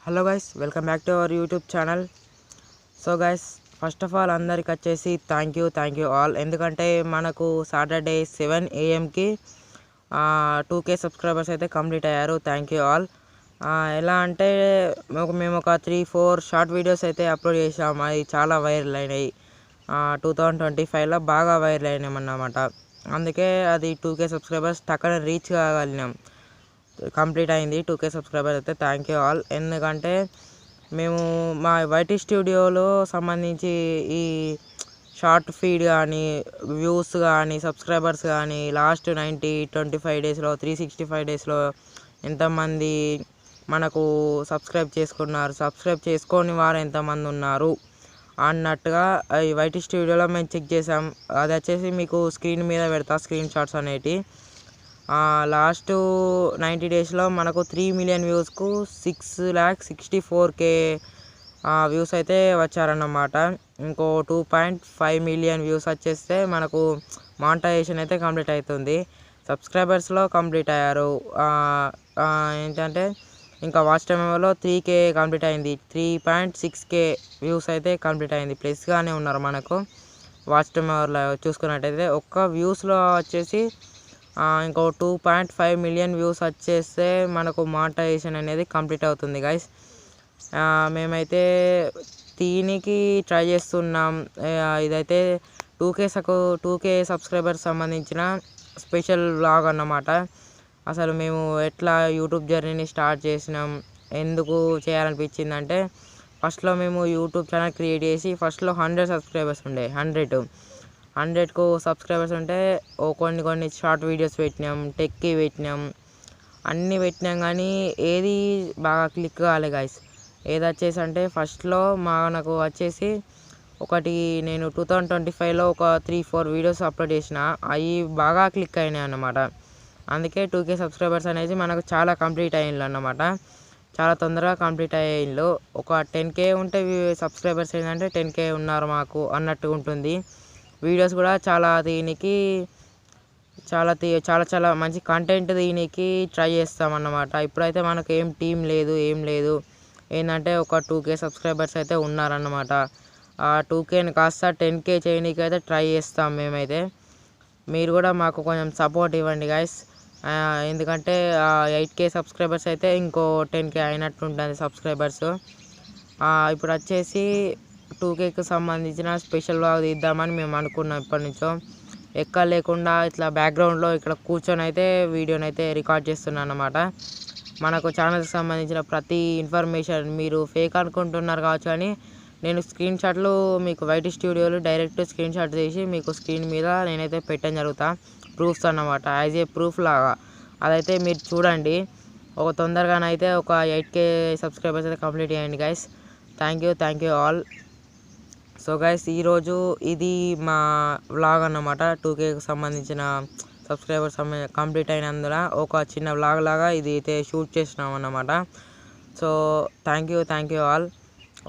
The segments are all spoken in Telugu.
Hello guys, welcome back to our YouTube channel. So guys, first of all అందరికి వచ్చేసి థ్యాంక్ యూ ఆల్. ఎందుకంటే మనకు సాటర్డే 7 AM 2K సబ్స్క్రైబర్స్ అయితే కంప్లీట్ అయ్యారు. Thank you all. ఎలా అంటే మేము ఒక 3-4 షార్ట్ వీడియోస్ అయితే అప్లోడ్ చేసాము. అవి చాలా వైరల్ అయినాయి. 2025లో బాగా వైరల్ అయినాయి అన్నమాట. అందుకే అది 2K సబ్స్క్రైబర్స్ టక్కన రీచ్ కాగలిగినాం. కంప్లీట్ అయింది 2K సబ్స్క్రైబర్ అయితే. Thank you all. ఎందుకంటే మేము మా వైటీ స్టూడియోలో సంబంధించి ఈ షార్ట్ ఫీడ్ కానీ, వ్యూస్ కానీ, సబ్స్క్రైబర్స్ కానీ లాస్ట్ 25 డేస్లో 365 డేస్లో ఎంతమంది మనకు సబ్స్క్రైబ్ చేసుకున్నారు, సబ్స్క్రైబ్ చేసుకోని వారు ఎంతమంది ఉన్నారు అన్నట్టుగా ఈ వైటీ స్టూడియోలో మేము చెక్ చేసాం. అది వచ్చేసి మీకు స్క్రీన్ మీద పెడతా, స్క్రీన్ షాట్స్ అనేటివి. లాస్ట్ 90 డేస్లో మనకు 3 మిలియన్ వ్యూస్కు 6,64K వ్యూస్ అయితే వచ్చారన్నమాట. ఇంకో 2.5 మిలియన్ వ్యూస్ వచ్చేస్తే మనకు మానిటైజేషన్ అయితే కంప్లీట్ అవుతుంది. సబ్స్క్రైబర్స్లో కంప్లీట్ అయ్యారు. ఏంటంటే ఇంకా వాచ్ టైంలో 3K కంప్లీట్ అయింది. 3.6K వ్యూస్ అయితే కంప్లీట్ అయింది. ప్లస్గానే ఉన్నారు మనకు వాచ్ టైం అవర్లో చూసుకున్నట్టయితే. ఒక్క వ్యూస్లో వచ్చేసి ఇంకో 2.5 మిలియన్ వ్యూస్ వచ్చేస్తే మనకు మానిటైజేషన్ అనేది కంప్లీట్ అవుతుంది గైస్. మేమైతే దీనికి ట్రై చేస్తున్నాం. ఇదైతే 2K సబ్స్క్రైబర్స్ సంబంధించిన స్పెషల్ వ్లాగ్ అన్నమాట. అసలు మేము ఎట్లా యూట్యూబ్ జర్నీని స్టార్ట్ చేసినాం, ఎందుకు చేయాలనిపించింది అంటే, ఫస్ట్లో మేము యూట్యూబ్ ఛానల్ క్రియేట్ చేసి ఫస్ట్లో 100 సబ్స్క్రైబర్స్ ఉండే. 100కు సబ్స్క్రైబర్స్ ఉంటే కొన్ని షార్ట్ వీడియోస్ పెట్టినాం, టెక్కి పెట్టినాం, అన్నీ పెట్టినాం. కానీ ఏది బాగా క్లిక్ కాలే గైస్. ఏది వచ్చేసి అంటే ఫస్ట్లో మనకు వచ్చేసి నేను 2025లో ఒక 3-4 వీడియోస్ అప్లోడ్ చేసిన, అవి బాగా క్లిక్ అయినాయి అన్నమాట. అందుకే 2K సబ్స్క్రైబర్స్ అనేది మనకు చాలా కంప్లీట్ అయ్యిండ్రు అన్నమాట. చాలా తొందరగా కంప్లీట్ అయ్యిండ్రు. ఒక 10K ఉంటే సబ్స్క్రైబర్స్ ఏంటంటే 10K ఉన్నారు మాకు అన్నట్టుగా ఉంటుంది. వీడియోస్ కూడా దీనికి చాలా మంచి కంటెంట్ దీనికి ట్రై చేస్తామన్నమాట. ఇప్పుడైతే మనకు ఏం టీం లేదు, ఏంటంటే ఒక 2K సబ్స్క్రైబర్స్ అయితే ఉన్నారన్నమాట. ఆ 2Kని కాస్త 10K చేయడానికి అయితే ట్రై చేస్తాం మేమైతే. మీరు కూడా మాకు కొంచెం సపోర్ట్ ఇవ్వండి గైస్. ఎందుకంటే 8K సబ్స్క్రైబర్స్ అయితే ఇంకో 10K అయినట్టు ఉంటుంది సబ్స్క్రైబర్స్. ఇప్పుడు వచ్చేసి 2Kకి సంబంధించిన స్పెషల్ వ్లాగ్ తీద్దామని మేము అనుకున్నాం ఎప్పటి నుంచో. లేకుండా ఇట్లా బ్యాక్గ్రౌండ్లో ఇక్కడ కూర్చొని అయితే వీడియోని అయితే రికార్డ్ చేస్తున్నాను అన్నమాట. మనకు ఛానల్కి సంబంధించిన ప్రతి ఇన్ఫర్మేషన్ మీరు ఫేక్ అనుకుంటున్నారు కావచ్చు, కానీ నేను స్క్రీన్ షాట్లు మీకు వైటీ స్టూడియోలో డైరెక్ట్ స్క్రీన్ షాట్ తీసి మీకు స్క్రీన్ మీద నేనైతే పెట్టడం జరుగుతా, ప్రూఫ్స్ అన్నమాట. యాజ్ ఏ ప్రూఫ్ లాగా అదైతే మీరు చూడండి. తొందరగానైతే ఒక 8K సబ్స్క్రైబర్స్ అయితే కంప్లీట్ చేయండి guys. Thank you all. So guys, ఈరోజు ఇది మా వ్లాగ్ అన్నమాట. 2Kకి సంబంధించిన సబ్స్క్రైబర్స్ కంప్లీట్ అయినందున ఒక చిన్న వ్లాగ్ లాగా ఇది అయితే షూట్ చేసినాం అన్నమాట. So thank you all.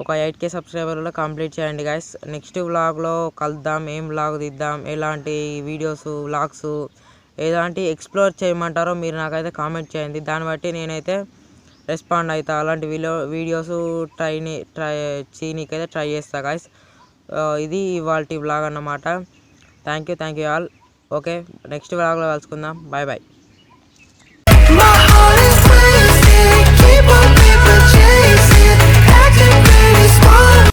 ఒక 8K సబ్స్క్రైబర్లో కంప్లీట్ చేయండి గైస్. నెక్స్ట్ వ్లాగ్లో కలుద్దాం. ఏం వ్లాగ్ తీద్దాం, ఎలాంటి వీడియోస్ వ్లాగ్స్ ఎలాంటి ఎక్స్ప్లోర్ చేయమంటారో మీరు నాకైతే కామెంట్ చేయండి. దాన్ని బట్టి నేనైతే రెస్పాండ్ అవుతా. అలాంటి వీడియోస్ చేయనీకైతే ట్రై చేస్తా గైస్. ఇది ఇవాల్టి వ్లాగ్ అన్నమాట. Thank you all. Okay, next వ్లాగ్లో కలుసుకుందాం. బాయ్.